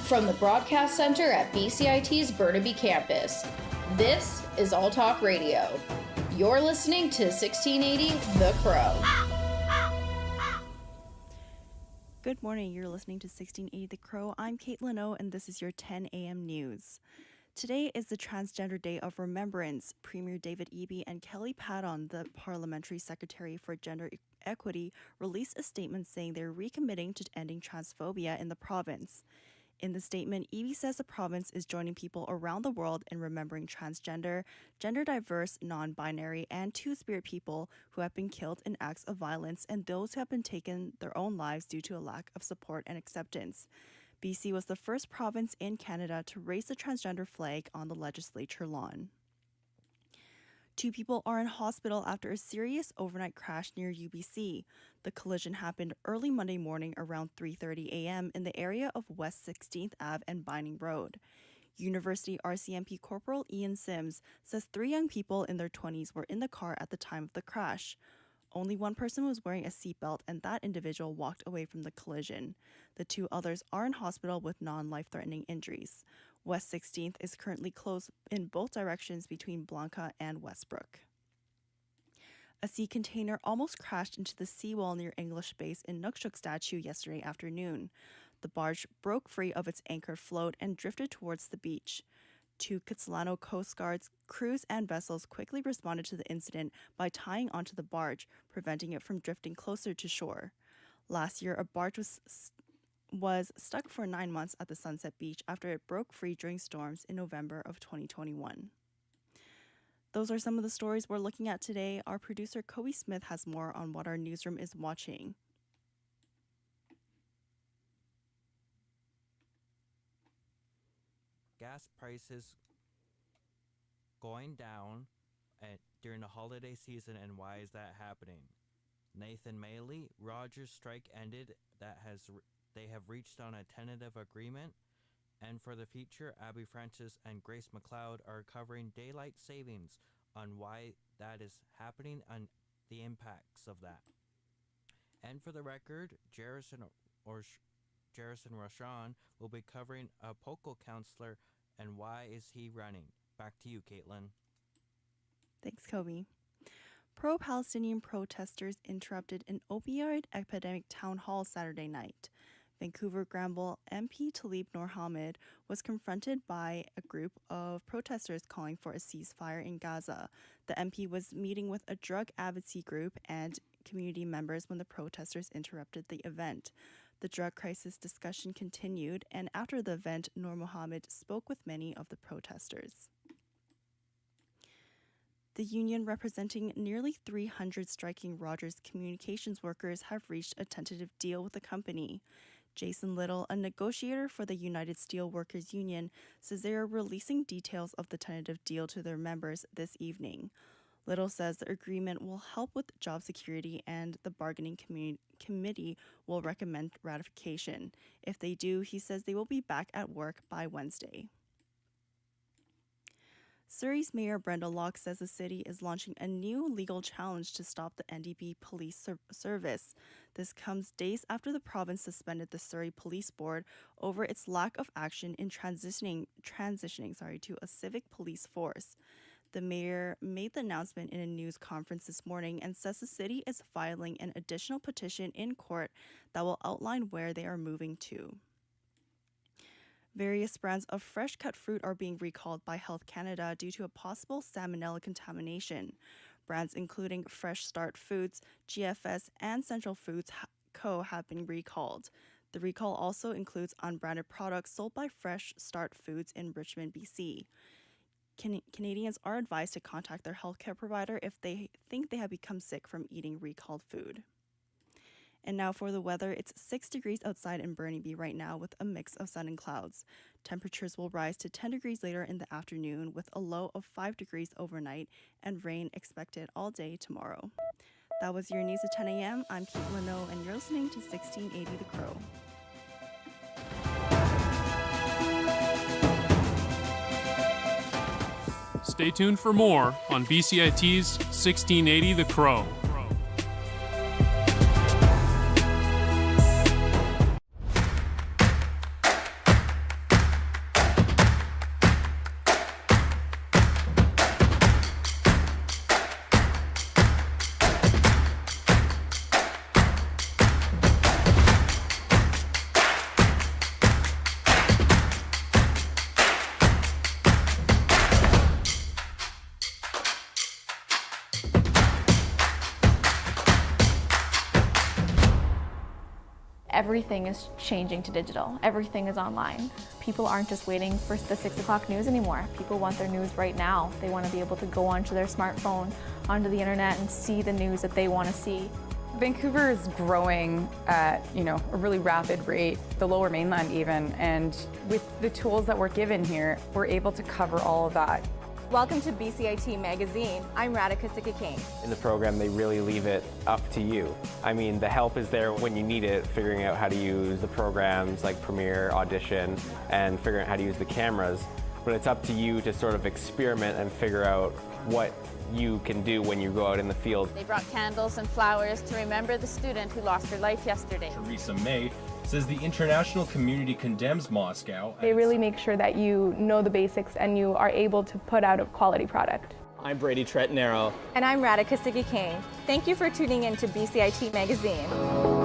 From the Broadcast Center at BCIT's Burnaby Campus, this is All Talk Radio. You're listening to 1680 The Crow. Good morning, you're listening to 1680 The Crow. I'm Caitlin O, and this is your 10 a.m. news. Today is the Transgender Day of Remembrance. Premier David Eby and Kelly Padon, the Parliamentary Secretary for Gender Equity, released a statement saying they're recommitting to ending transphobia in the province. In the statement, Eby says the province is joining people around the world in remembering transgender, gender-diverse, non-binary, and two-spirit people who have been killed in acts of violence and those who have been taken their own lives due to a lack of support and acceptance. BC was the first province in Canada to raise the transgender flag on the legislature lawn. 2 people are in hospital after a serious overnight crash near UBC. The collision happened early Monday morning around 3:30 a.m. in the area of West 16th Ave and Bining Road. University RCMP Corporal Ian Sims says 3 young people in their 20s were in the car at the time of the crash. Only one person was wearing a seatbelt, and that individual walked away from the collision. The 2 others are in hospital with non-life-threatening injuries. West 16th is currently closed in both directions between Blanca and Westbrook. A sea container almost crashed into the seawall near English Base in Nukchuk Statue yesterday afternoon. The barge broke free of its anchored float and drifted towards the beach. 2 Kitsilano Coast Guards crews and vessels quickly responded to the incident by tying onto the barge, preventing it from drifting closer to shore. Last year, a barge was stuck for 9 months at the Sunset Beach after it broke free during storms in November of 2021. Those are some of the stories we're looking at today. Our producer Kobe Smith has more on what our newsroom is watching. Gas prices going down during the holiday season, and why is that happening? Nathan Maley, Rogers' strike ended. They have reached on a tentative agreement. And for the future, Abby Francis and Grace McLeod are covering daylight savings on why that is happening and the impacts of that. And for the record, Jerison Rashan will be covering a POCO counselor and why is he running. Back to you, Caitlin. Thanks, Kobe. Pro-Palestinian protesters interrupted an opioid epidemic town hall Saturday night. Vancouver Granville MP Talib Noor-Hamid was confronted by a group of protesters calling for a ceasefire in Gaza. The MP was meeting with a drug advocacy group and community members when the protesters interrupted the event. The drug crisis discussion continued, and after the event, Noor-Mohammed spoke with many of the protesters. The union representing nearly 300 striking Rogers communications workers have reached a tentative deal with the company. Jason Little, a negotiator for the United Steelworkers Union, says they are releasing details of the tentative deal to their members this evening. Little says the agreement will help with job security and the bargaining committee will recommend ratification. If they do, he says they will be back at work by Wednesday. Surrey's Mayor Brenda Locke says the city is launching a new legal challenge to stop the NDP police service. This comes days after the province suspended the Surrey Police Board over its lack of action in transitioning to a civic police force. The mayor made the announcement in a news conference this morning and says the city is filing an additional petition in court that will outline where they are moving to. Various brands of fresh-cut fruit are being recalled by Health Canada due to a possible salmonella contamination. Brands including Fresh Start Foods, GFS, and Central Foods Co. have been recalled. The recall also includes unbranded products sold by Fresh Start Foods in Richmond, BC. Canadians are advised to contact their healthcare provider if they think they have become sick from eating recalled food. And now for the weather, it's 6 degrees outside in Burnaby right now with a mix of sun and clouds. Temperatures will rise to 10 degrees later in the afternoon with a low of 5 degrees overnight and rain expected all day tomorrow. That was your news at 10 a.m. I'm Kate Leno and you're listening to 1680 The Crow. Stay tuned for more on BCIT's 1680 The Crow. everything is changing to digital. Everything is online. People aren't just waiting for the 6 o'clock news anymore. People want their news right now. They want to be able to go onto their smartphone, onto the internet, and see the news that they want to see. Vancouver is growing at, a really rapid rate, the Lower Mainland even, and with the tools that we're given here, we're able to cover all of that. Welcome to BCIT Magazine. I'm Radhika Sikakane. In the program, they really leave it up to you. I mean, the help is there when you need it, figuring out how to use the programs like Premiere, Audition, and figuring out how to use the cameras. But it's up to you to sort of experiment and figure out what you can do when you go out in the field. They brought candles and flowers to remember the student who lost her life yesterday. Theresa May says the international community condemns Moscow. They really make sure that you know the basics and you are able to put out a quality product. I'm Brady Tretanero. And I'm Radhika Sikakane. Thank you for tuning in to BCIT Magazine.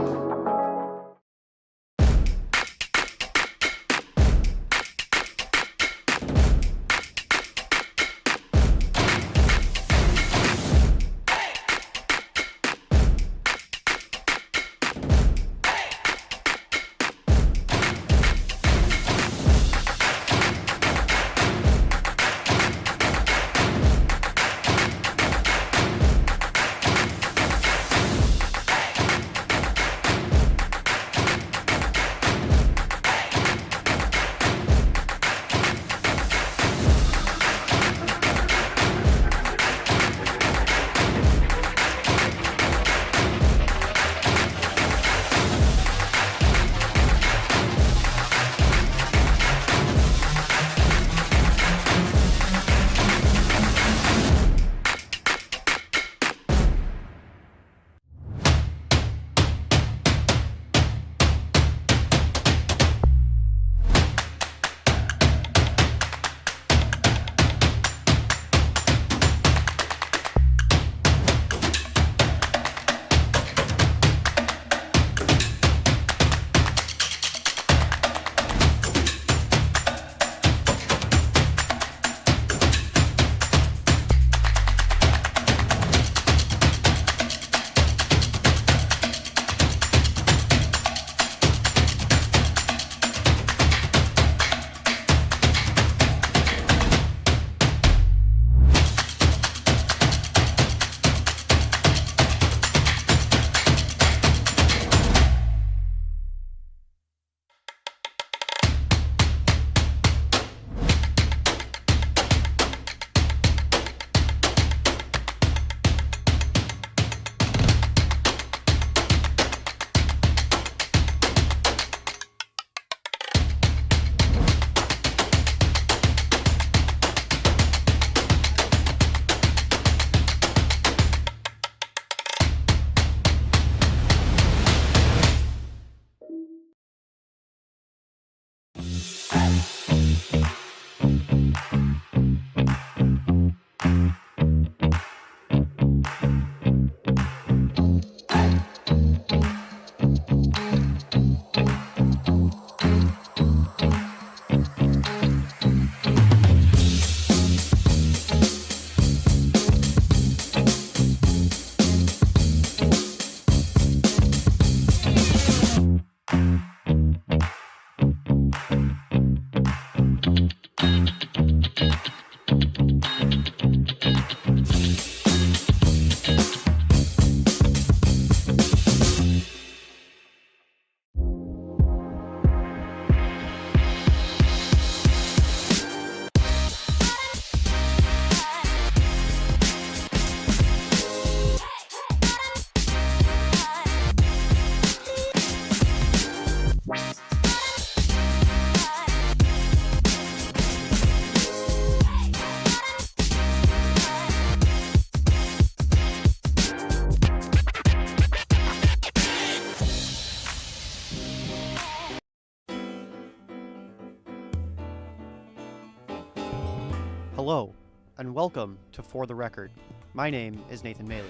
Hello, and welcome to For the Record. My name is Nathan Maley.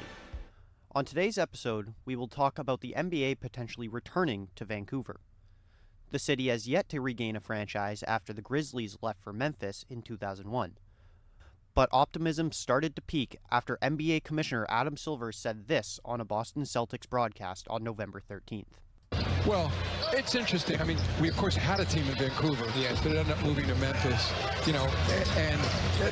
On today's episode, we will talk about the NBA potentially returning to Vancouver. The city has yet to regain a franchise after the Grizzlies left for Memphis in 2001. But optimism started to peak after NBA Commissioner Adam Silver said this on a Boston Celtics broadcast on November 13th. Well, it's interesting. I mean, we of course had a team in Vancouver, yes, but it ended up moving to Memphis, and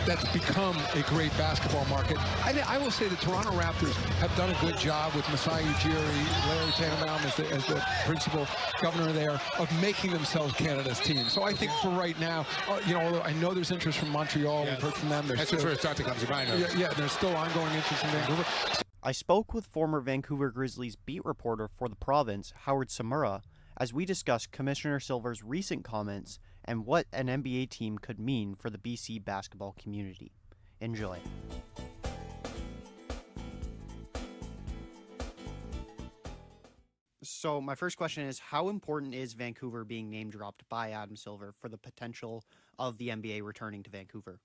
that's become a great basketball market. I will say the Toronto Raptors have done a good job with Masai Ujiri, Larry Tannenbaum as the principal governor there, of making themselves Canada's team. So I think for right now, although I know there's interest from Montreal, we've heard from them. That's the first thought that comes to mind. Yeah, there's still ongoing interest in Vancouver. I spoke with former Vancouver Grizzlies beat reporter for the province, Howard Samura, as we discussed Commissioner Silver's recent comments and what an NBA team could mean for the BC basketball community. Enjoy. So my first question is, how important is Vancouver being name dropped by Adam Silver for the potential of the NBA returning to Vancouver?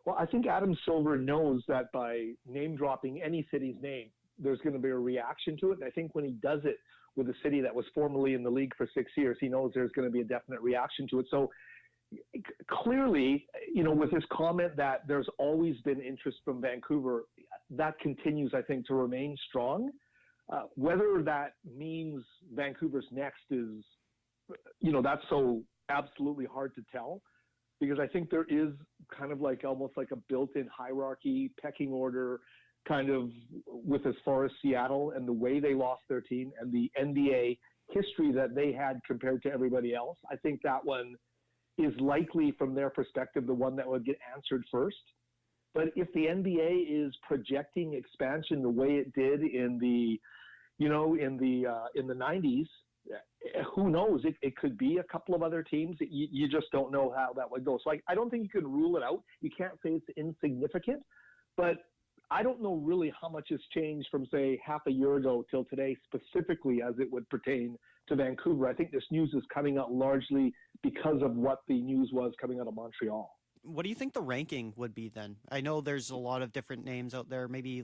Well, I think Adam Silver knows that by name dropping any city's name, there's going to be a reaction to it. And I think when he does it with a city that was formerly in the league for 6 years, he knows there's going to be a definite reaction to it. So clearly, with his comment that there's always been interest from Vancouver, that continues, I think, to remain strong. Whether that means Vancouver's next is, that's so absolutely hard to tell, because I think there is kind of almost like a built-in hierarchy, pecking order, kind of with as far as Seattle and the way they lost their team and the NBA history that they had compared to everybody else. I think that one is likely, from their perspective, the one that would get answered first. But if the NBA is projecting expansion the way it did in the 90s, who knows? It could be a couple of other teams. You just don't know how that would go. So I don't think you can rule it out. You can't say it's insignificant, but I don't know really how much has changed from, say, half a year ago till today, specifically as it would pertain to Vancouver. I think this news is coming out largely because of what the news was coming out of Montreal. What do you think the ranking would be then? I know there's a lot of different names out there, maybe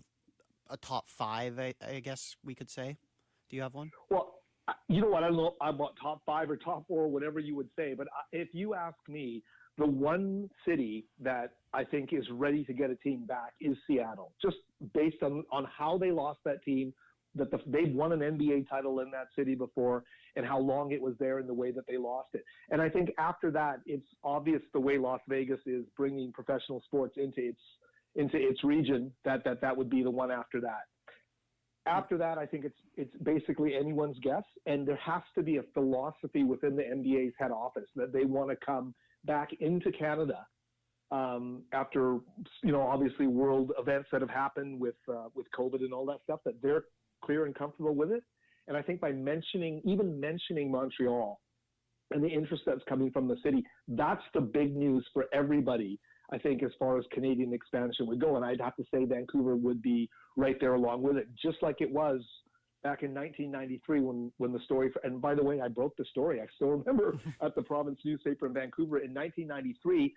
a top 5, I guess we could say. Do you have one? Well, you know what? I don't know about top 5 or top 4, whatever you would say. But if you ask me, the one city that I think is ready to get a team back is Seattle, just based on how they lost that team, that they've won an NBA title in that city before, and how long it was there and the way that they lost it. And I think after that, it's obvious the way Las Vegas is bringing professional sports into its region, that would be the one after that. After that, I think it's basically anyone's guess, and there has to be a philosophy within the NBA's head office that they want to come back into Canada after, obviously world events that have happened with COVID and all that stuff, that they're clear and comfortable with it. And I think by mentioning Montreal and the interest that's coming from the city, that's the big news for everybody, I think, as far as Canadian expansion would go. And I'd have to say Vancouver would be right there along with it, just like it was back in 1993 when the story, and by the way, I broke the story. I still remember at the province newspaper in Vancouver in 1993,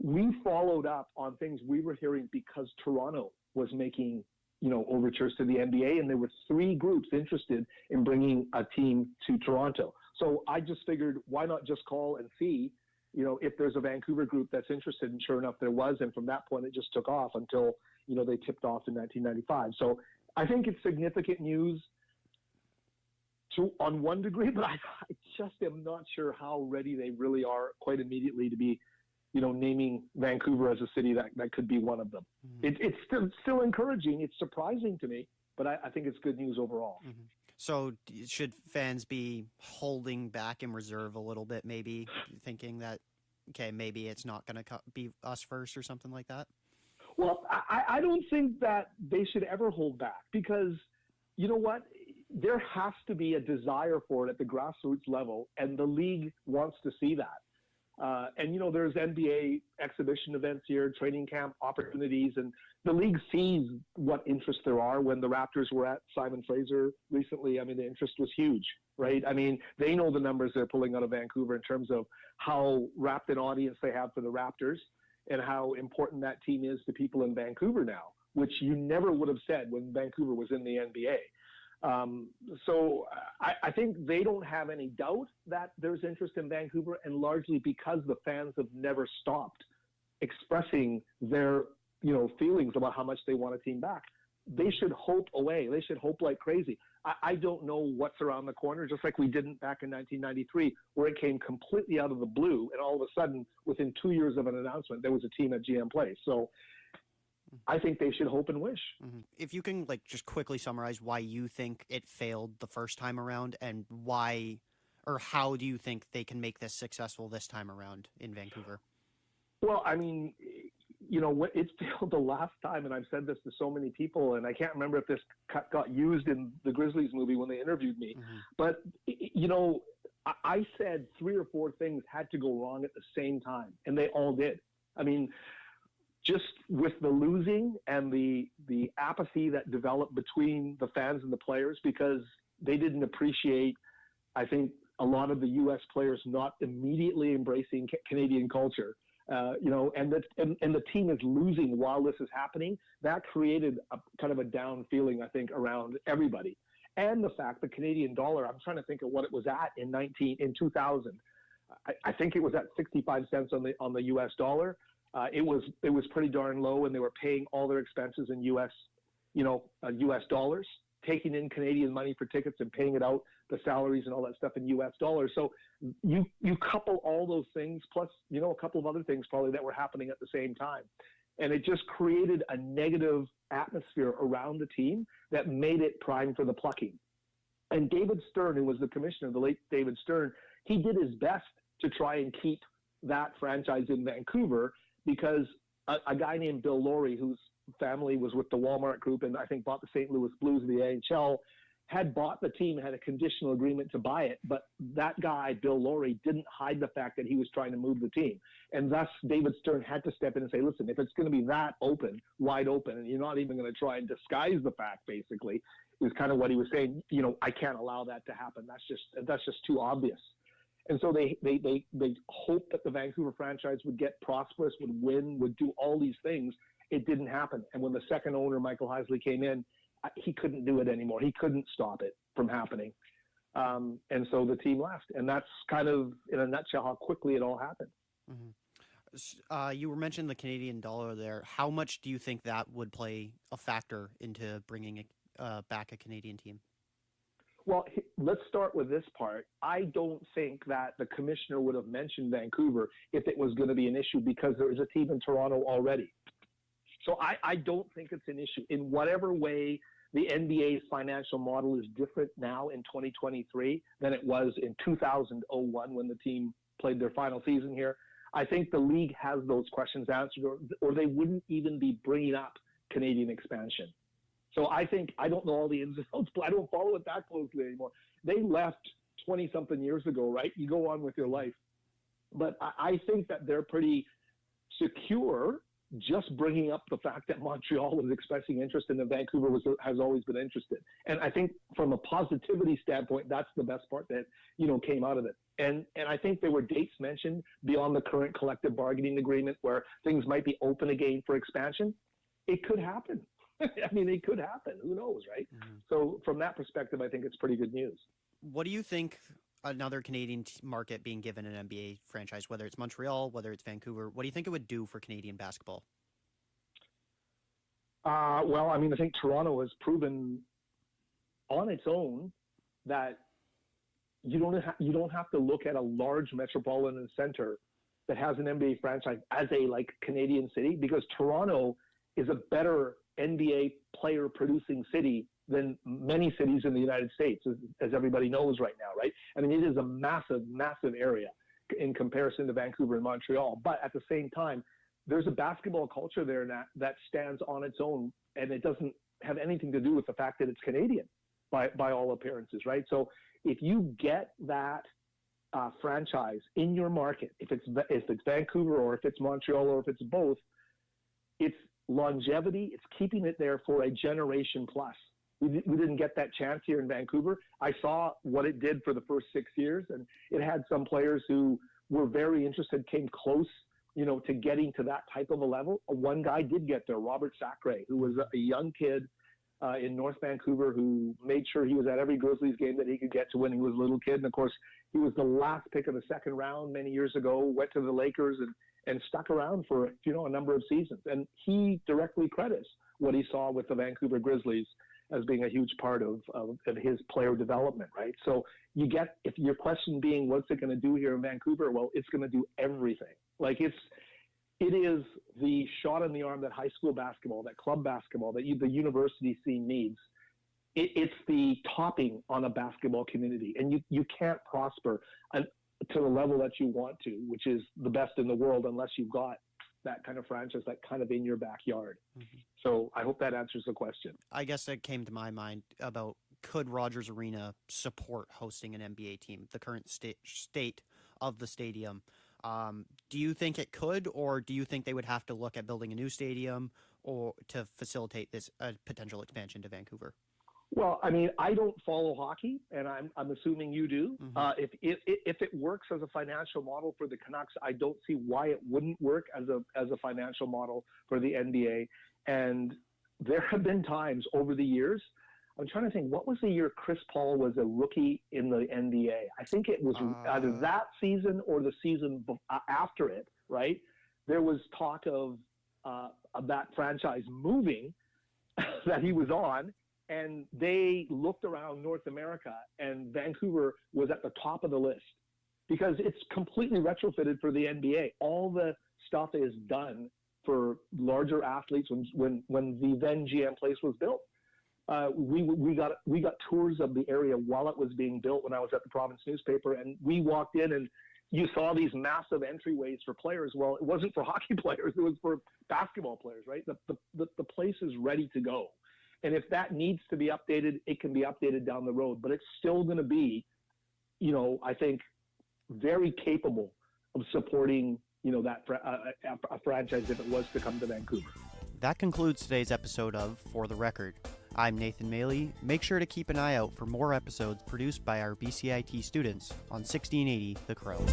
we followed up on things we were hearing because Toronto was making, overtures to the NBA, and there were 3 groups interested in bringing a team to Toronto. So I just figured, why not just call and see, if there's a Vancouver group that's interested, and sure enough, there was. And from that point, it just took off until, they tipped off in 1995. So I think it's significant news on one degree, but I just am not sure how ready they really are quite immediately to be, naming Vancouver as a city that could be one of them. Mm-hmm. It's still encouraging. It's surprising to me, but I think it's good news overall. Mm-hmm. So should fans be holding back in reserve a little bit, maybe thinking that, okay, maybe it's not going to be us first or something like that? Well, I don't think that they should ever hold back, because you know what? There has to be a desire for it at the grassroots level, and the league wants to see that. And there's NBA exhibition events here, training camp opportunities, and the league sees what interest there are. When the Raptors were at Simon Fraser recently, I mean, the interest was huge, right? I mean, they know the numbers they're pulling out of Vancouver in terms of how rapt an audience they have for the Raptors and how important that team is to people in Vancouver now, which you never would have said when Vancouver was in the NBA. So I think they don't have any doubt that there's interest in Vancouver, and largely because the fans have never stopped expressing their, feelings about how much they want a team back. they should hope away. They should hope like crazy. I don't know what's around the corner, just like we didn't back in 1993, where it came completely out of the blue, and all of a sudden, within 2 years of an announcement, there was a team at GM Place. So I think they should hope and wish. If you can just quickly summarize why you think it failed the first time around, and why or how do you think they can make this successful this time around in Vancouver? Well, I mean, it failed the last time, and I've said this to so many people, and I can't remember if this got used in the Grizzlies movie when they interviewed me, but, I said 3 or 4 things had to go wrong at the same time, and they all did. I mean, just with the losing and the apathy that developed between the fans and the players, because they didn't appreciate, I think, a lot of the U.S. players not immediately embracing Canadian culture, and the team is losing while this is happening. That created a kind of a down feeling, I think, around everybody. And the fact the Canadian dollar, I'm trying to think of what it was at in 2000. I think it was at 65 cents on the U.S. dollar. It was pretty darn low, and they were paying all their expenses in U.S. dollars, taking in Canadian money for tickets and paying it out, the salaries and all that stuff in U.S. dollars. So you couple all those things, plus a couple of other things probably that were happening at the same time, and it just created a negative atmosphere around the team that made it prime for the plucking. And David Stern, who was the commissioner, the late David Stern, he did his best to try and keep that franchise in Vancouver, because a guy named Bill Laurie, whose family was with the Walmart Group and I think bought the St. Louis Blues of the NHL, had bought the team, had a conditional agreement to buy it. But that guy, Bill Laurie, didn't hide the fact that he was trying to move the team. And thus, David Stern had to step in and say, listen, if it's going to be that open, wide open, and you're not even going to try and disguise the fact, basically, is kind of what he was saying. I can't allow that to happen. That's just too obvious. And so they hoped that the Vancouver franchise would get prosperous, would win, would do all these things. It didn't happen. And when the second owner, Michael Heisley, came in, he couldn't do it anymore. He couldn't stop it from happening. And so the team left. And that's kind of, in a nutshell, how quickly it all happened. You were mentioning the Canadian dollar there. How much do you think that would play a factor into bringing back a Canadian team? Well, let's start with this part. I don't think that the commissioner would have mentioned Vancouver if it was going to be an issue, because there is a team in Toronto already. So I don't think it's an issue. In whatever way the NBA's financial model is different now in 2023 than it was in 2001 when the team played their final season here, I think the league has those questions answered, or they wouldn't even be bringing up Canadian expansion. So I don't know all the ins and outs, but I don't follow it that closely anymore. They left 20-something years ago, right? You go on with your life. But I think that they're pretty secure just bringing up the fact that Montreal was expressing interest and that Vancouver has always been interested. And I think from a positivity standpoint, that's the best part that, came out of it. And I think there were dates mentioned beyond the current collective bargaining agreement where things might be open again for expansion. It could happen. I mean, it could happen. Who knows, right? So from that perspective, I think it's pretty good news. What do you think another Canadian market being given an NBA franchise, whether it's Montreal, whether it's Vancouver, what do you think it would do for Canadian basketball? Well, I mean, I think Toronto has proven on its own that you don't have to look at a large metropolitan center that has an NBA franchise as a Canadian city, because Toronto is a better NBA player producing city than many cities in the United States, as everybody knows right now, right? I mean, it is a massive, massive area in comparison to Vancouver and Montreal. But at the same time, there's a basketball culture there that stands on its own, and it doesn't have anything to do with the fact that it's Canadian by all appearances, right? So if you get that franchise in your market, if it's Vancouver or if it's Montreal or if it's both, it's longevity. It's keeping it there for a generation plus. We didn't get that chance here in Vancouver. I saw what it did for the first 6 years, and it had some players who were very interested, came close, to getting to that type of a level. One guy did get there, Robert Sacre, who was a young kid in North Vancouver who made sure he was at every Grizzlies game that he could get to when he was a little kid. And of course, he was the last pick of the second round many years ago, went to the Lakers and stuck around for, a number of seasons. And he directly credits what he saw with the Vancouver Grizzlies as being a huge part of his player development, right? So if your question being, what's it going to do here in Vancouver? Well, it's going to do everything. Like it is the shot in the arm that high school basketball, that club basketball, that the university scene needs. It's the topping on a basketball community, and you can't prosper to the level that you want to, which is the best in the world, unless you've got that kind of franchise, that kind of in your backyard. Mm-hmm. So I hope that answers the question. I guess that came to my mind about, could Rogers Arena support hosting an NBA team, the current state of the stadium? Do you think it could, or do you think they would have to look at building a new stadium or to facilitate this potential expansion to Vancouver? Well, I mean, I don't follow hockey, and I'm assuming you do. Mm-hmm. If it works as a financial model for the Canucks, I don't see why it wouldn't work as a financial model for the NBA. And there have been times over the years. I'm trying to think, what was the year Chris Paul was a rookie in the NBA? I think it was either that season or the season after it, right? There was talk of that franchise moving that he was on, and they looked around North America, and Vancouver was at the top of the list because it's completely retrofitted for the NBA. All the stuff is done for larger athletes when the then GM place was built. We got tours of the area while it was being built when I was at the Province newspaper, and we walked in and you saw these massive entryways for players. Well, it wasn't for hockey players; it was for basketball players, right? The place is ready to go, and if that needs to be updated, it can be updated down the road. But it's still going to be, I think, very capable of supporting, that a franchise if it was to come to Vancouver. That concludes today's episode of For the Record. I'm Nathan Maley. Make sure to keep an eye out for more episodes produced by our BCIT students on 1680 The Crow.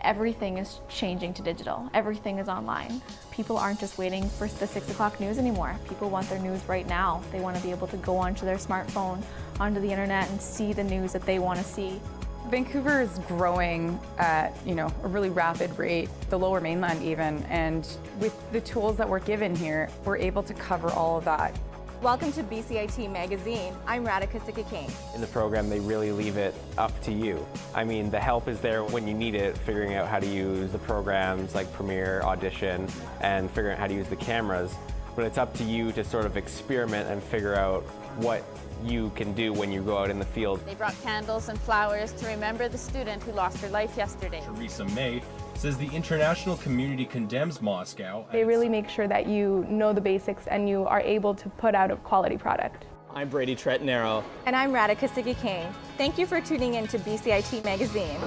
Everything is changing to digital. Everything is online. People aren't just waiting for the 6 o'clock news anymore. People want their news right now. They want to be able to go onto their smartphone, onto the internet, and see the news that they want to see. Vancouver is growing at, a really rapid rate, the Lower Mainland even, and with the tools that we're given here, we're able to cover all of that. Welcome to BCIT Magazine. I'm Radhika Sikki-King. In the program, they really leave it up to you. I mean, the help is there when you need it, figuring out how to use the programs like Premiere, Audition, and figuring out how to use the cameras. But it's up to you to sort of experiment and figure out what you can do when you go out in the field. They brought candles and flowers to remember the student who lost her life yesterday. Theresa May says the international community condemns Moscow. They really make sure that you know the basics and you are able to put out a quality product. I'm Brady Tretanero. And I'm Radhika Sikki-King. Thank you for tuning in to BCIT Magazine.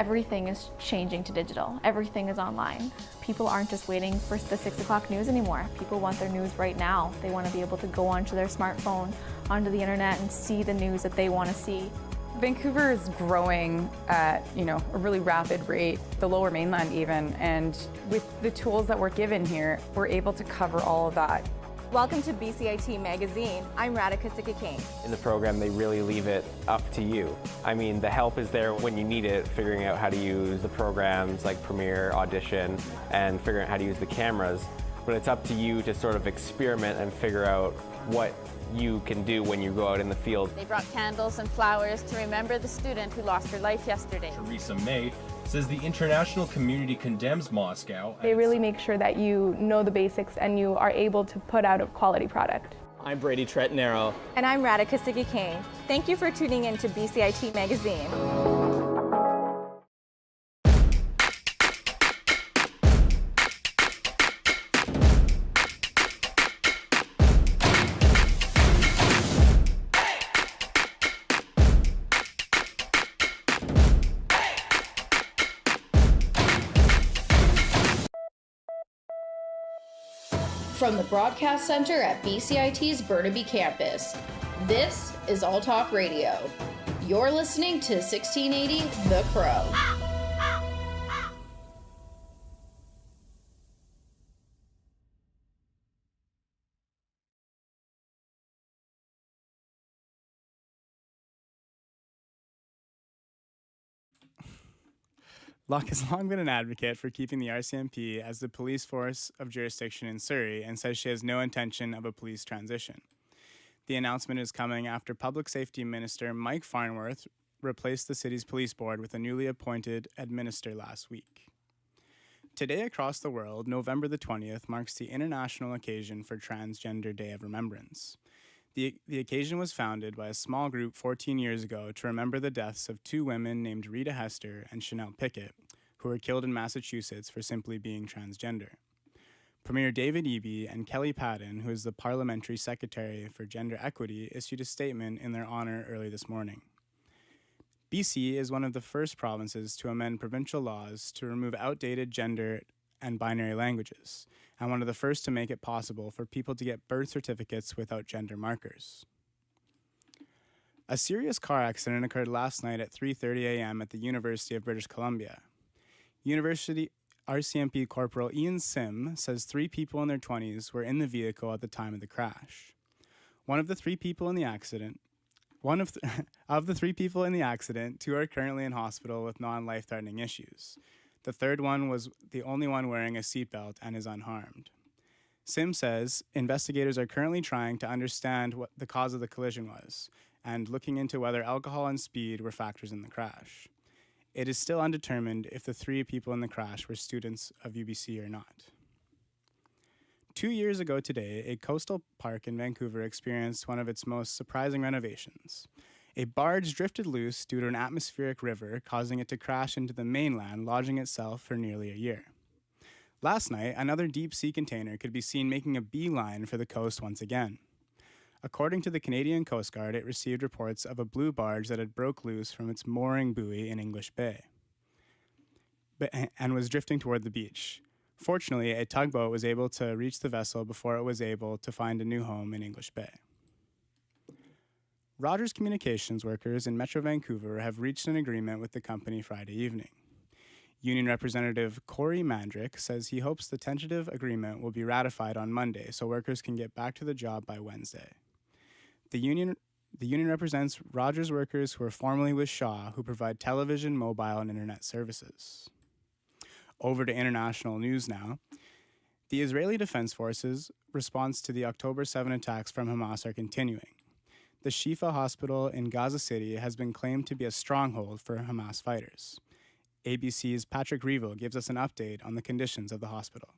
everything is changing to digital. Everything is online. People aren't just waiting for the 6 o'clock news anymore. People want their news right now. They want to be able to go onto their smartphone, onto the internet, and see the news that they want to see. Vancouver is growing at, a really rapid rate, the Lower Mainland even, and with the tools that we're given here, we're able to cover all of that. Welcome to BCIT Magazine. I'm Radhika Sikakane. In the program, they really leave it up to you. I mean, the help is there when you need it, figuring out how to use the programs like Premiere, Audition, and figuring out how to use the cameras. But it's up to you to sort of experiment and figure out what you can do when you go out in the field. They brought candles and flowers to remember the student who lost her life yesterday. Theresa May says the international community condemns Moscow. They really make sure that you know the basics and you are able to put out a quality product. I'm Brady Tretnero. And I'm Radhika Sikakane. Thank you for tuning in to BCIT Magazine. From the Broadcast Center at BCIT's Burnaby Campus, this is All Talk Radio. You're listening to 1680 The Crow. Locke has long been an advocate for keeping the RCMP as the police force of jurisdiction in Surrey and says she has no intention of a police transition. The announcement is coming after Public Safety Minister Mike Farnworth replaced the city's police board with a newly appointed administrator last week. Today across the world, November the 20th marks the international occasion for Transgender Day of Remembrance. The occasion was founded by a small group 14 years ago to remember the deaths of two women named Rita Hester and Chanel Pickett, who were killed in Massachusetts for simply being transgender. Premier David Eby and Kelly Patton, who is the Parliamentary Secretary for Gender Equity, issued a statement in their honor early this morning. BC is one of the first provinces to amend provincial laws to remove outdated gender and binary languages, and one of the first to make it possible for people to get birth certificates without gender markers. A serious car accident occurred last night at 3:30 a.m. at the University of British Columbia. University RCMP Corporal Ian Sim says 3 people in their 20s were in the vehicle at the time of the crash. Of the 3 people in the accident, 2 are currently in hospital with non-life-threatening issues. The third one was the only one wearing a seatbelt and is unharmed. Sim says investigators are currently trying to understand what the cause of the collision was and looking into whether alcohol and speed were factors in the crash. It is still undetermined if the 3 people in the crash were students of UBC or not. 2 years ago today, a coastal park in Vancouver experienced one of its most surprising renovations. A barge drifted loose due to an atmospheric river, causing it to crash into the mainland, lodging itself for nearly a year. Last night, another deep-sea container could be seen making a beeline for the coast once again. According to the Canadian Coast Guard, it received reports of a blue barge that had broke loose from its mooring buoy in English Bay and was drifting toward the beach. Fortunately, a tugboat was able to reach the vessel before it was able to find a new home in English Bay. Rogers Communications workers in Metro Vancouver have reached an agreement with the company Friday evening. Union Representative Corey Mandrick says he hopes the tentative agreement will be ratified on Monday so workers can get back to the job by Wednesday. The union represents Rogers workers who are formerly with Shaw, who provide television, mobile, and internet services. Over to international news now. The Israeli Defense Forces' response to the October 7 attacks from Hamas are continuing. The Shifa hospital in Gaza City has been claimed to be a stronghold for Hamas fighters. ABC's Patrick Revo gives us an update on the conditions of the hospital.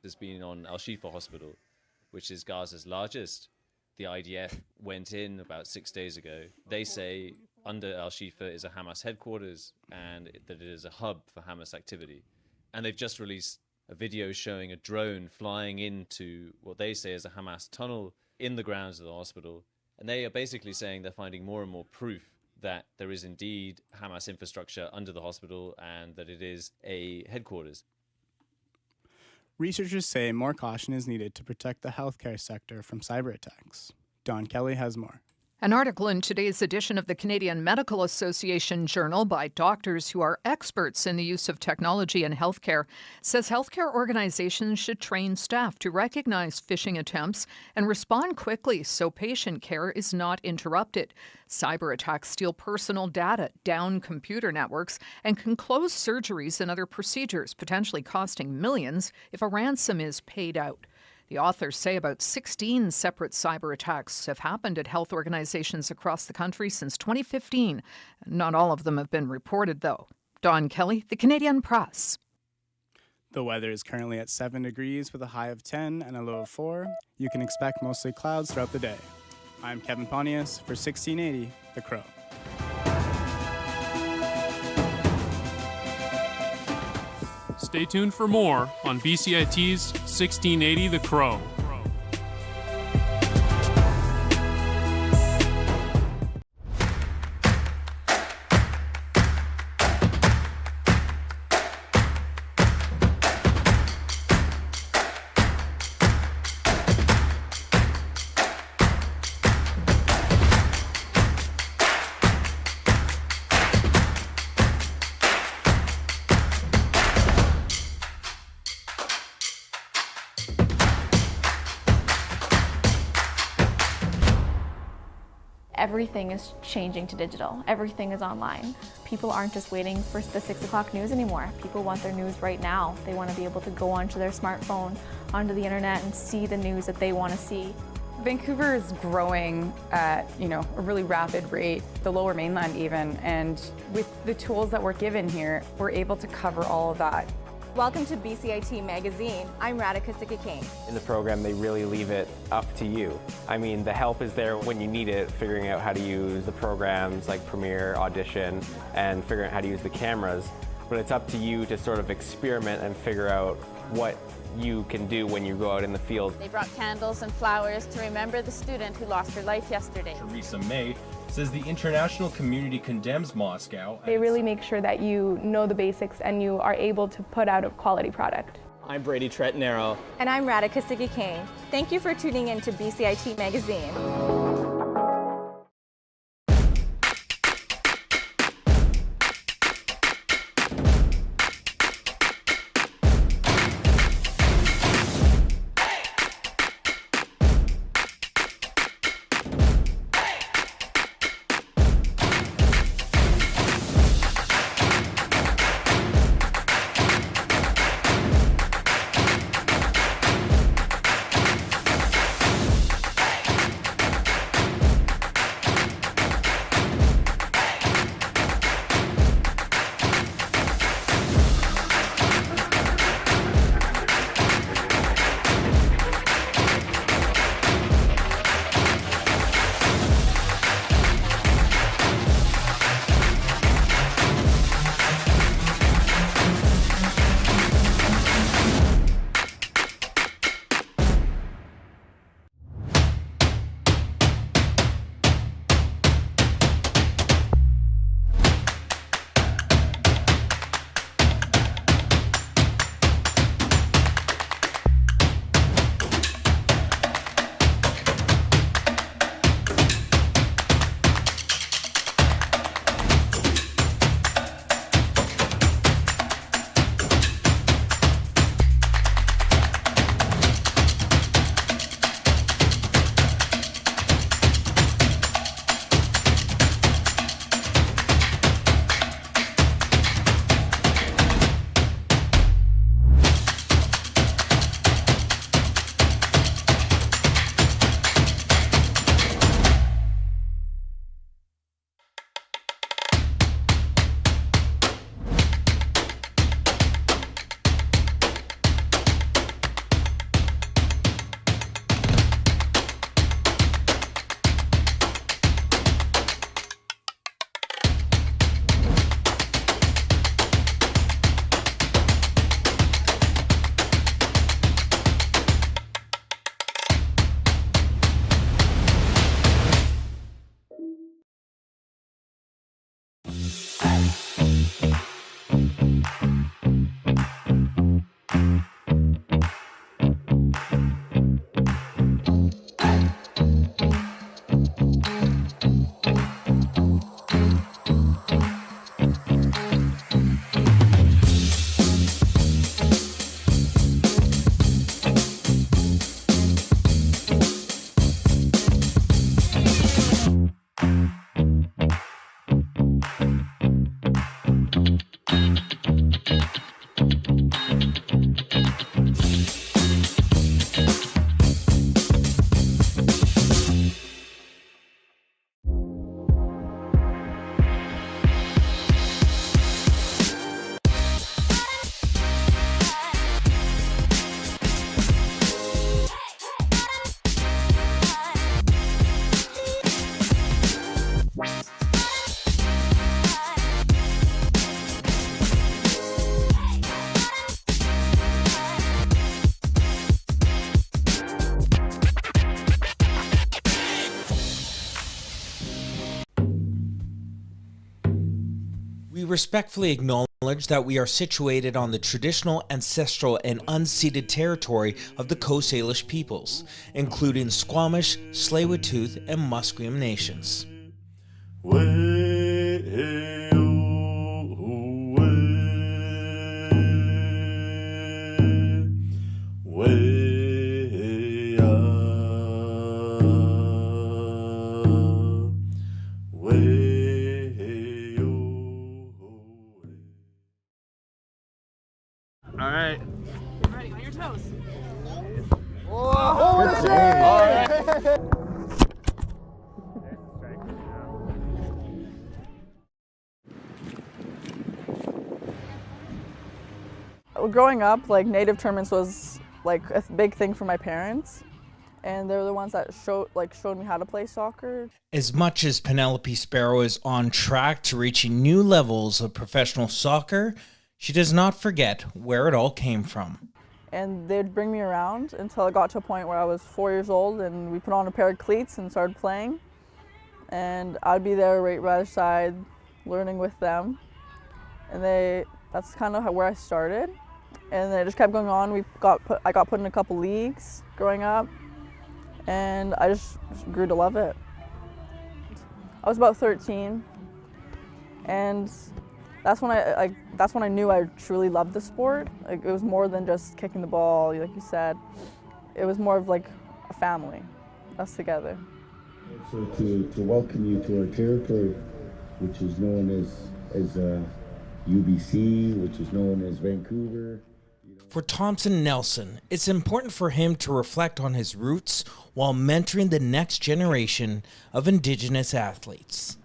Has been on Al-Shifa Hospital, which is Gaza's largest. The IDF went in about 6 days ago. They say under Al-Shifa is a Hamas headquarters and that it is a hub for Hamas activity. And they've just released a video showing a drone flying into what they say is a Hamas tunnel in the grounds of the hospital. And they are basically saying they're finding more and more proof that there is indeed Hamas infrastructure under the hospital and that it is a headquarters. Researchers say more caution is needed to protect the healthcare sector from cyber attacks. Don Kelly has more. An article in today's edition of the Canadian Medical Association Journal by doctors who are experts in the use of technology in healthcare says healthcare organizations should train staff to recognize phishing attempts and respond quickly so patient care is not interrupted. Cyber attacks steal personal data, down computer networks, and can close surgeries and other procedures, potentially costing millions if a ransom is paid out. The authors say about 16 separate cyber attacks have happened at health organizations across the country since 2015. Not all of them have been reported, though. Don Kelly, The Canadian Press. The weather is currently at 7 degrees with a high of 10 and a low of 4. You can expect mostly clouds throughout the day. I'm Kevin Pontius for 1680 The Crow. Stay tuned for more on BCIT's 1680 The Crow. Everything is changing to digital. Everything is online. People aren't just waiting for the 6 o'clock news anymore. People want their news right now. They want to be able to go onto their smartphone, onto the internet, and see the news that they want to see. Vancouver is growing at, a really rapid rate, the Lower Mainland even, and with the tools that we're given here, we're able to cover all of that. Welcome to BCIT Magazine. I'm Radhika Sikki-King. In the program, they really leave it up to you. I mean, the help is there when you need it, figuring out how to use the programs like Premiere, Audition, and figuring out how to use the cameras. But it's up to you to sort of experiment and figure out what you can do when you go out in the field. They brought candles and flowers to remember the student who lost her life yesterday. Theresa May says the international community condemns Moscow. They really make sure that you know the basics and you are able to put out a quality product. I'm Brady Tretnero. And I'm Radhika Sikki-King. Thank you for tuning in to BCIT Magazine. respectfully acknowledge that we are situated on the traditional, ancestral, and unceded territory of the Coast Salish peoples, including Squamish, Tsleil-Waututh, and Musqueam nations. All right. Get ready, on your toes. Good save. All right. Growing up, like, native tournaments was like a big thing for my parents, and they're the ones that showed me how to play soccer. As much as Penelope Sparrow is on track to reaching new levels of professional soccer, she does not forget where it all came from. And they'd bring me around until it got to a point where I was 4 years old, and we put on a pair of cleats and started playing. And I'd be there right by their side, learning with them. And that's kind of where I started. And then it just kept going on. I got put in a couple leagues growing up, and I just grew to love it. I was about 13, and that's when I knew I truly loved the sport. Like, it was more than just kicking the ball, like you said. It was more of like a family, us together. So to welcome you to our territory, which is known as UBC, which is known as Vancouver. For Thompson Nelson, it's important for him to reflect on his roots while mentoring the next generation of Indigenous athletes.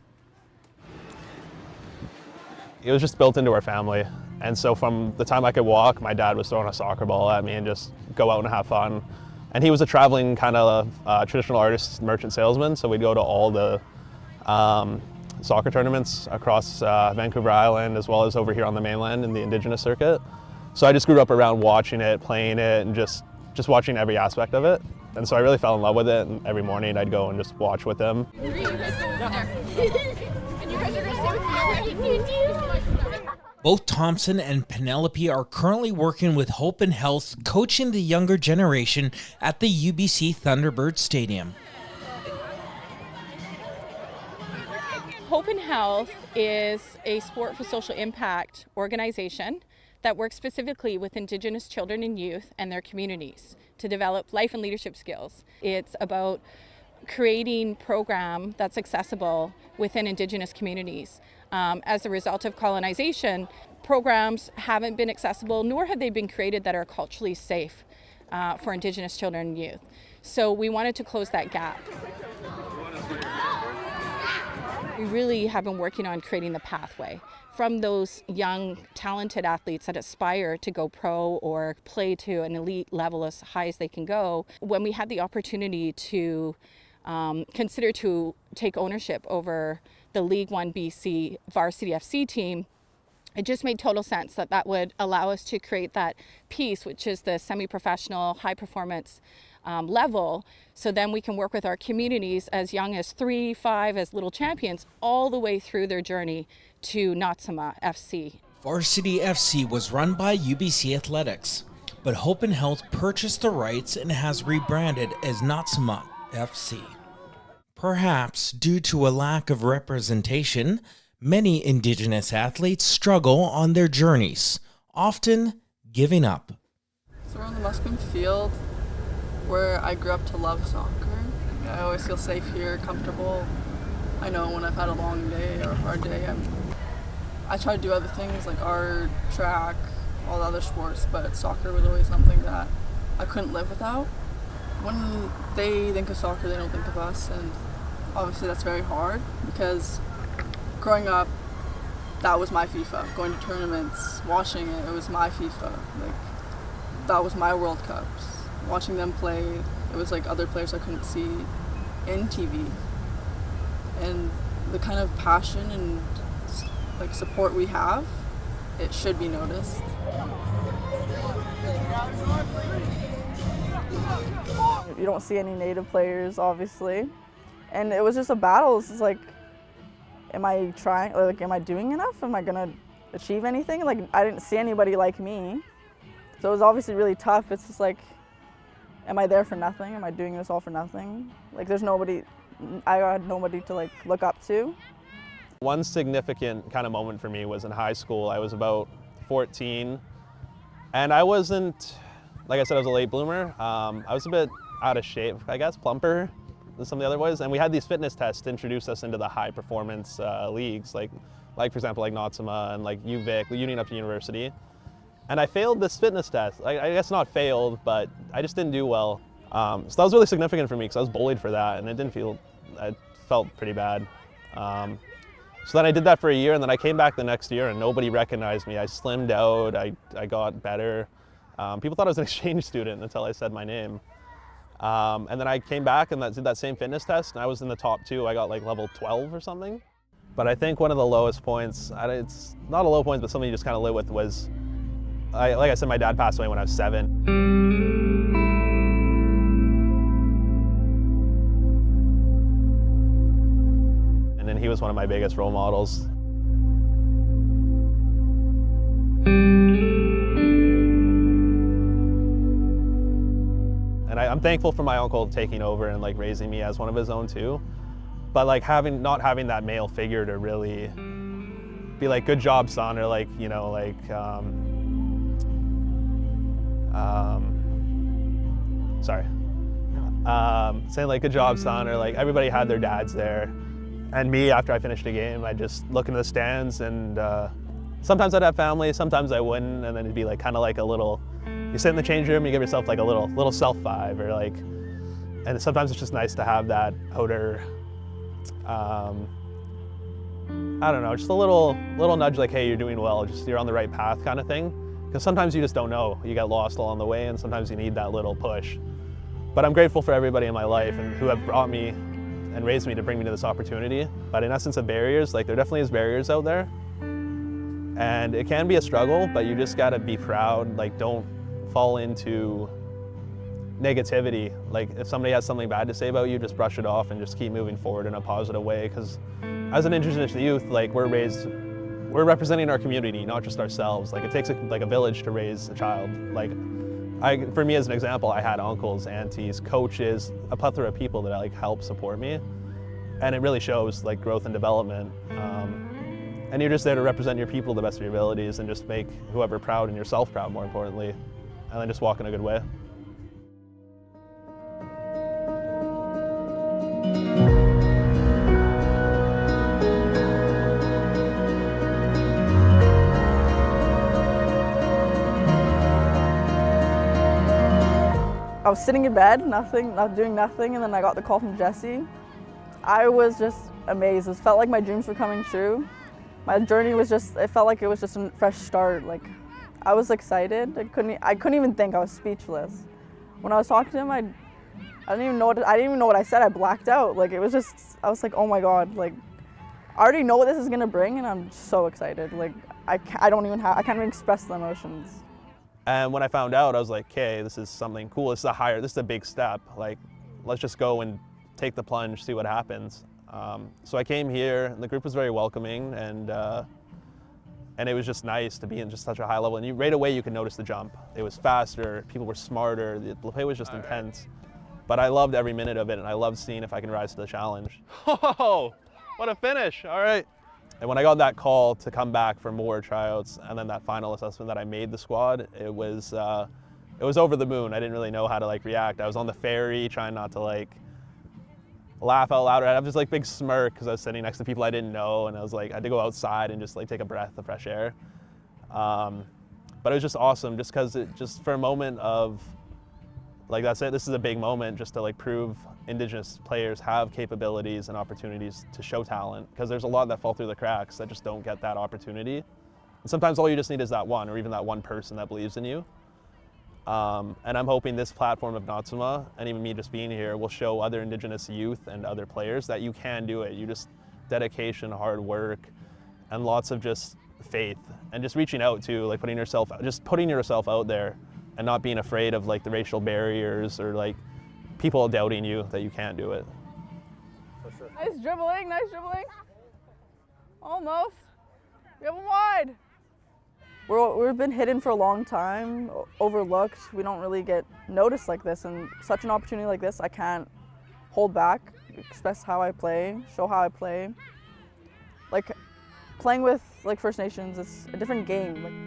It was just built into our family, and so from the time I could walk, my dad was throwing a soccer ball at me and just go out and have fun. And he was a traveling kind of traditional artist, merchant salesman, so we'd go to all the soccer tournaments across Vancouver Island, as well as over here on the mainland in the Indigenous circuit. So I just grew up around watching it, playing it, and just watching every aspect of it. And so I really fell in love with it, and every morning I'd go and just watch with him. Both Thompson and Penelope are currently working with Hope and Health, coaching the younger generation at the UBC Thunderbird Stadium. Hope and Health is a sport for social impact organization that works specifically with Indigenous children and youth and their communities to develop life and leadership skills. It's about creating a program that's accessible within Indigenous communities. As a result of colonization, programs haven't been accessible, nor have they been created that are culturally safe for Indigenous children and youth. So we wanted to close that gap. We really have been working on creating the pathway from those young, talented athletes that aspire to go pro or play to an elite level as high as they can go. When we had the opportunity to consider to take ownership over the League One BC Varsity FC team, it just made total sense that that would allow us to create that piece, which is the semi-professional, high-performance level. So then we can work with our communities as young as 3, 5 as little champions, all the way through their journey to Natsama FC. Varsity FC was run by UBC Athletics, but Hope and Health purchased the rights and has rebranded as Natsama FC. Perhaps due to a lack of representation, many Indigenous athletes struggle on their journeys, often giving up. So we're on the Musqueam field, where I grew up to love soccer. I always feel safe here, comfortable. I know when I've had a long day or a hard day, I try to do other things like art, track, all the other sports, but soccer was always something that I couldn't live without. When they think of soccer, they don't think of us, and obviously that's very hard because growing up, that was my FIFA. Going to tournaments, watching it, it was my FIFA. Like, that was my World Cups. Watching them play, it was like other players I couldn't see in TV. And the kind of passion and like support we have, it should be noticed. You don't see any native players, obviously. And it was just a battle. It's like am I trying, like, am I doing enough? Am I gonna achieve anything? Like, I didn't see anybody like me. So it was obviously really tough. It's just like, am I there for nothing? Am I doing this all for nothing? Like, there's nobody, I had nobody to like look up to. One significant kind of moment for me was in high school. I was about 14, and I wasn't, like I said, I was a late bloomer. I was a bit out of shape, I guess, plumper than some of the other boys. And we had these fitness tests to introduce us into the high performance leagues, like for example, like NOTSMA and like UVic, Union Upton University. And I failed this fitness test. I guess not failed, but I just didn't do well. So that was really significant for me because I was bullied for that, and it felt pretty bad. So then I did that for a year, and then I came back the next year and nobody recognized me. I slimmed out, I got better. People thought I was an exchange student until I said my name. And then I came back and did that same fitness test, and I was in the top 2. I got like level 12 or something. But I think one of the lowest points, it's not a low point, but something you just kind of live with, was, like I said, my dad passed away when I was 7. And he was one of my biggest role models. And I'm thankful for my uncle taking over and like raising me as one of his own too. But like not having that male figure to really be like, good job, son, or like, you know, like, saying like, good job, son, or like, everybody had their dads there. And me, after I finished a game, I'd just look into the stands, and sometimes I'd have family, sometimes I wouldn't, and then it'd be like kind of like a little, you sit in the change room, you give yourself like a little self-vibe, or like, and sometimes it's just nice to have that outer, I don't know, just a little nudge like, hey, you're doing well, just you're on the right path kind of thing. Because sometimes you just don't know, you get lost along the way, and sometimes you need that little push. But I'm grateful for everybody in my life and who have brought me and raised me to bring me to this opportunity. But in essence of barriers, like there definitely is barriers out there. And it can be a struggle, but you just gotta be proud, like don't fall into negativity. Like if somebody has something bad to say about you, just brush it off and just keep moving forward in a positive way. Because as an Indigenous youth, like we're representing our community, not just ourselves. Like it takes a village to raise a child. Like for me as an example, I had uncles, aunties, coaches, a plethora of people that like help support me. And it really shows like growth and development. And you're just there to represent your people to the best of your abilities and just make whoever proud and yourself proud, more importantly, and then just walk in a good way. I was sitting in bed, not doing nothing, and then I got the call from Jesse. I was just amazed. It felt like my dreams were coming true. My journey was it felt like it was just a fresh start. Like, I was excited. I couldn't even think. I was speechless. When I was talking to him, I didn't even know what I said. I blacked out. Like, it was just, I was like, oh my God. Like, I already know what this is gonna bring, and I'm so excited. Like, I can't even express the emotions. And when I found out, I was like, okay, this is something cool. This is a big step. Like, let's just go and take the plunge, see what happens. So I came here, and the group was very welcoming, and it was just nice to be in just such a high level. And right away, you could notice the jump. It was faster, people were smarter, the play was just intense. But I loved every minute of it, and I loved seeing if I can rise to the challenge. Oh, what a finish, all right. And when I got that call to come back for more tryouts, and then that final assessment that I made the squad, it was over the moon. I didn't really know how to like react. I was on the ferry trying not to like laugh out loud. I had this like big smirk because I was sitting next to people I didn't know, and I was like, I had to go outside and just like take a breath of fresh air. But it was just awesome, just because just for a moment of like, that's it, this is a big moment just to like prove Indigenous players have capabilities and opportunities to show talent, because there's a lot that fall through the cracks that just don't get that opportunity. And sometimes all you just need is that one, or even that one person that believes in you. And I'm hoping this platform of NOTSMA, and even me just being here, will show other Indigenous youth and other players that you can do it. You just dedication, hard work, and lots of just faith, and just reaching out to, like putting yourself out there, and not being afraid of like the racial barriers or like people doubting you that you can't do it. For sure. Nice dribbling, nice dribbling. Almost. We have them wide. We've been hidden for a long time, overlooked. We don't really get noticed like this, and such an opportunity like this, I can't hold back, express how I play, show how I play. Like playing with like First Nations, it's a different game.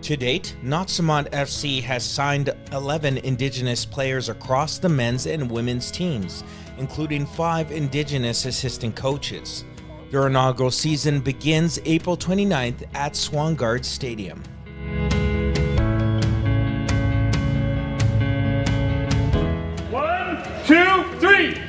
To date, Notsamont FC has signed 11 Indigenous players across the men's and women's teams, including 5 Indigenous assistant coaches. Their inaugural season begins April 29th at Swangard Stadium. One, two, three.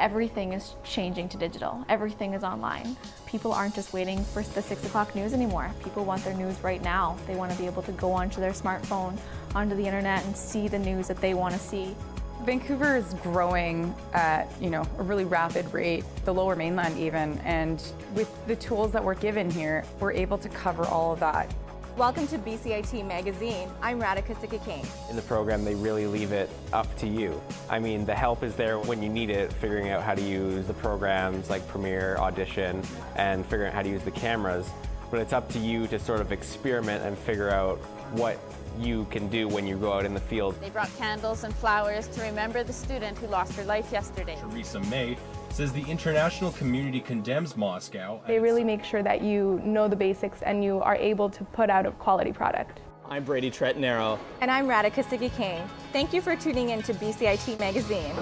Everything is changing to digital. Everything is online. People aren't just waiting for the 6 o'clock news anymore. People want their news right now. They want to be able to go onto their smartphone, onto the internet, and see the news that they want to see. Vancouver is growing at, a really rapid rate, the Lower Mainland even, and with the tools that we're given here, we're able to cover all of that. Welcome to BCIT Magazine. I'm Radhika Sikikane. In the program, they really leave it up to you. I mean, the help is there when you need it, figuring out how to use the programs like Premiere, Audition, and figuring out how to use the cameras. But it's up to you to sort of experiment and figure out what you can do when you go out in the field. They brought candles and flowers to remember the student who lost her life yesterday. Theresa May says the international community condemns Moscow. They really make sure that you know the basics and you are able to put out a quality product. I'm Brady Trettenaro. And I'm Radhika Sikikane. Thank you for tuning in to BCIT Magazine.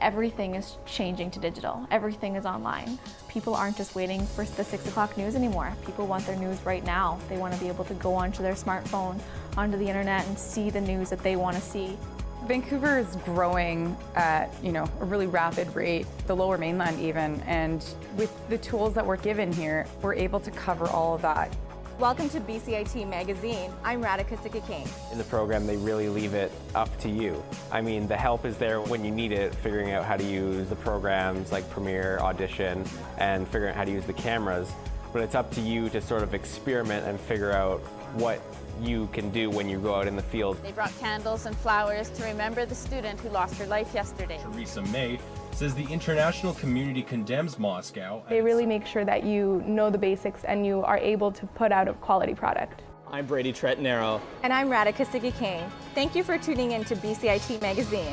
Everything is changing to digital. Everything is online. People aren't just waiting for the 6 o'clock news anymore. People want their news right now. They want to be able to go onto their smartphone, onto the internet, and see the news that they want to see. Vancouver is growing at, a really rapid rate, the Lower Mainland even, and with the tools that we're given here, we're able to cover all of that. Welcome to BCIT Magazine. I'm Radhika Sikki-King. In the program, they really leave it up to you. I mean, the help is there when you need it, figuring out how to use the programs like Premiere, Audition, and figuring out how to use the cameras. But it's up to you to sort of experiment and figure out what you can do when you go out in the field. They brought candles and flowers to remember the student who lost her life yesterday. Theresa May says the international community condemns Moscow. They really make sure that you know the basics and you are able to put out a quality product. I'm Brady Tretnero. And I'm Radhika Sikki-King. Thank you for tuning in to BCIT Magazine.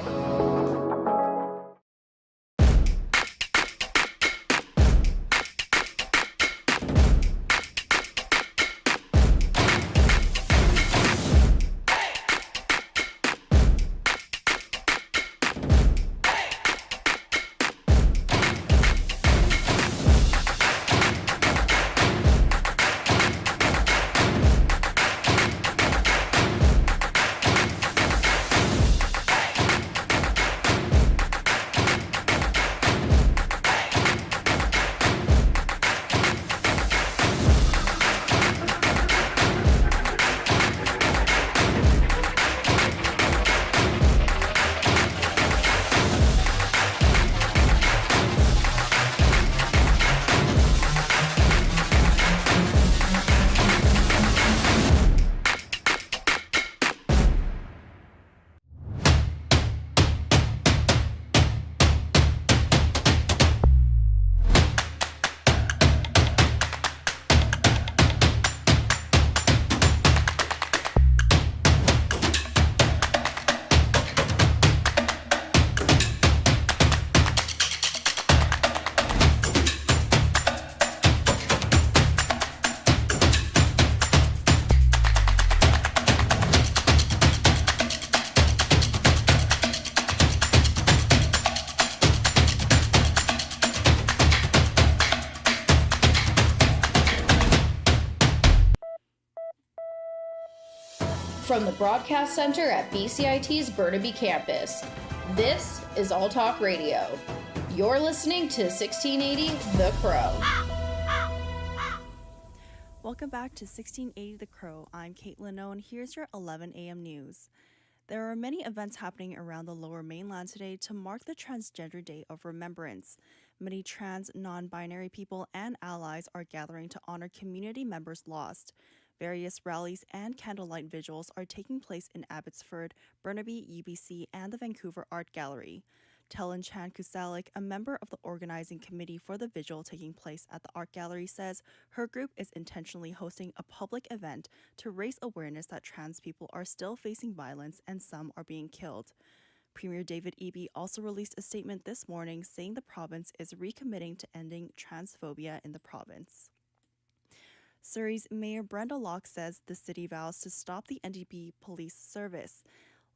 From the Broadcast Center at BCIT's Burnaby Campus, this is All Talk Radio. You're listening to 1680 The Crow. Welcome back to 1680 The Crow. I'm Caitlin O, and here's your 11 a.m. news. There are many events happening around the Lower Mainland today to mark the Transgender Day of Remembrance. Many trans, non-binary people and allies are gathering to honor community members lost. Various rallies and candlelight vigils are taking place in Abbotsford, Burnaby, UBC, and the Vancouver Art Gallery. Tellen Chan Kusalik, a member of the organizing committee for the vigil taking place at the Art Gallery, says her group is intentionally hosting a public event to raise awareness that trans people are still facing violence and some are being killed. Premier David Eby also released a statement this morning saying the province is recommitting to ending transphobia in the province. Surrey's Mayor Brenda Locke says the city vows to stop the NDP police service.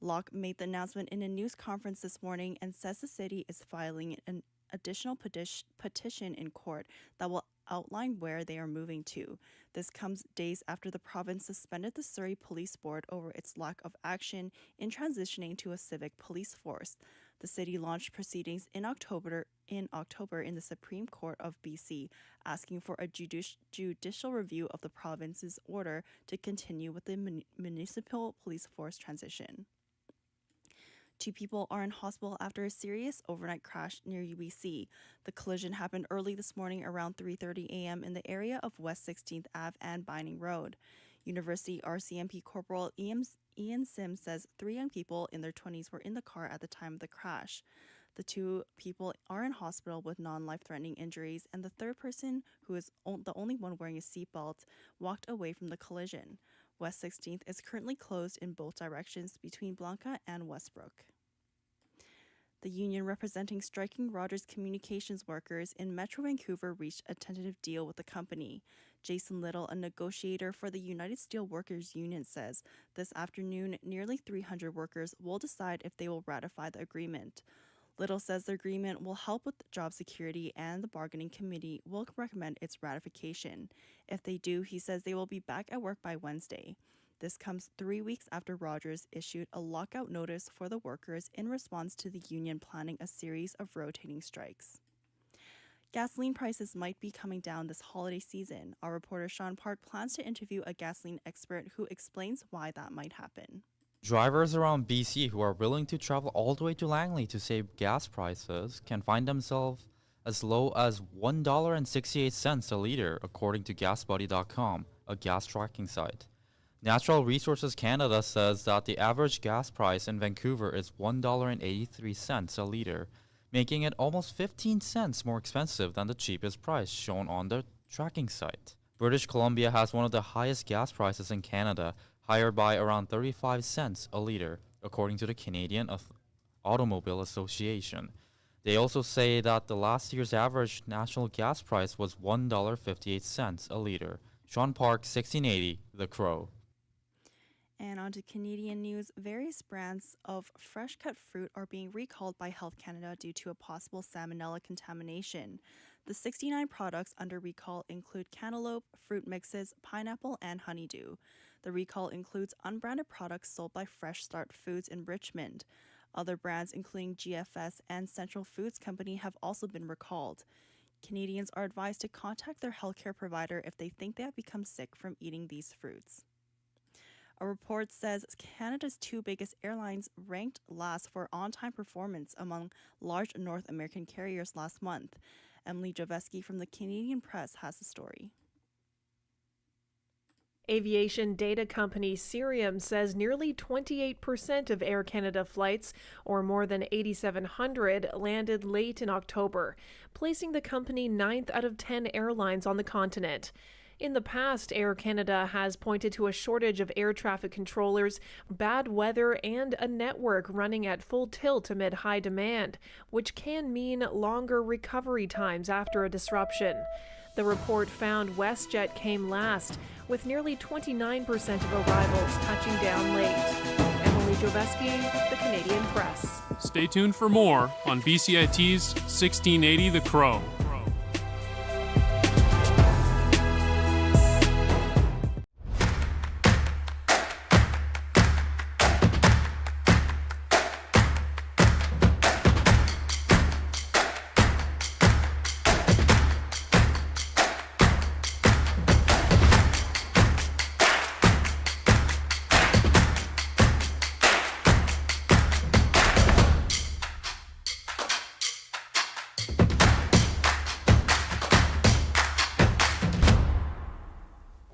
Locke made the announcement in a news conference this morning and says the city is filing an additional petition in court that will outline where they are moving to. This comes days after the province suspended the Surrey Police Board over its lack of action in transitioning to a civic police force. The city launched proceedings in October in the Supreme Court of BC, asking for a judicial review of the province's order to continue with the municipal police force transition. 2 people are in hospital after a serious overnight crash near UBC. The collision happened early this morning around 3:30 a.m. in the area of West 16th Ave and Bining Road. University RCMP Corporal Ian Sims says 3 young people in their 20s were in the car at the time of the crash. The 2 people are in hospital with non-life-threatening injuries, and the third person, who is the only one wearing a seatbelt, walked away from the collision. West 16th is currently closed in both directions between Blanca and Westbrook. The union representing striking Rogers Communications workers in Metro Vancouver reached a tentative deal with the company. Jason Little, a negotiator for the United Steelworkers Union, says this afternoon nearly 300 workers will decide if they will ratify the agreement. Little says the agreement will help with job security and the bargaining committee will recommend its ratification. If they do, he says they will be back at work by Wednesday. This comes 3 weeks after Rogers issued a lockout notice for the workers in response to the union planning a series of rotating strikes. Gasoline prices might be coming down this holiday season. Our reporter Sean Park plans to interview a gasoline expert who explains why that might happen. Drivers around BC who are willing to travel all the way to Langley to save gas prices can find themselves as low as $1.68 a liter, according to GasBuddy.com, a gas tracking site. Natural Resources Canada says that the average gas price in Vancouver is $1.83 a liter, making it almost 15 cents more expensive than the cheapest price shown on the tracking site. British Columbia has one of the highest gas prices in Canada, higher by around 35 cents a liter, according to the Canadian Automobile Association. They also say that the last year's average national gas price was $1.58 a liter. Sean Park, 1680, The Crow. And on to Canadian news, various brands of fresh cut fruit are being recalled by Health Canada due to a possible salmonella contamination. The 69 products under recall include cantaloupe, fruit mixes, pineapple, and honeydew. The recall includes unbranded products sold by Fresh Start Foods in Richmond. Other brands, including GFS and Central Foods Company, have also been recalled. Canadians are advised to contact their healthcare provider if they think they have become sick from eating these fruits. A report says Canada's two biggest airlines ranked last for on-time performance among large North American carriers last month. Emily Joveski from the Canadian Press has the story. Aviation data company Cirium says nearly 28% of Air Canada flights, or more than 8,700, landed late in October, placing the company 9th out of 10 airlines on the continent. In the past, Air Canada has pointed to a shortage of air traffic controllers, bad weather, and a network running at full tilt amid high demand, which can mean longer recovery times after a disruption. The report found WestJet came last, with nearly 29% of arrivals touching down late. Emily Joveski, the Canadian Press. Stay tuned for more on BCIT's 1680 The Crow.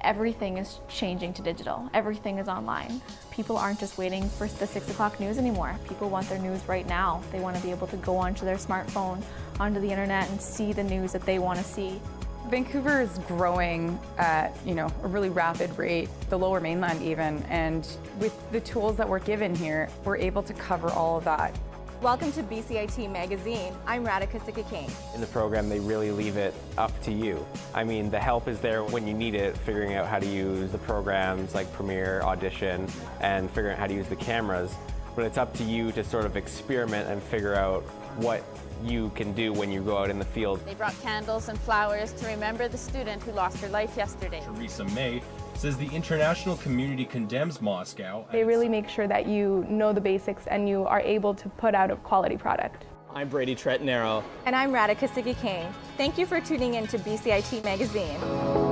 Everything is changing to digital. Everything is online. People aren't just waiting for the 6 o'clock news anymore. People want their news right now. They want to be able to go onto their smartphone, onto the internet, and see the news that they want to see. Vancouver is growing at, a really rapid rate, the Lower Mainland even, and with the tools that we're given here, we're able to cover all of that. Welcome to BCIT Magazine. I'm Radhika Sikakane. In the program, they really leave it up to you. I mean, the help is there when you need it, figuring out how to use the programs like Premiere, Audition, and figuring out how to use the cameras. But it's up to you to sort of experiment and figure out what you can do when you go out in the field. They brought candles and flowers to remember the student who lost her life yesterday. Theresa May says the international community condemns Moscow. They really make sure that you know the basics and you are able to put out a quality product. I'm Brady Tretanero. And I'm Radhika Sikakane. Thank you for tuning in to BCIT Magazine.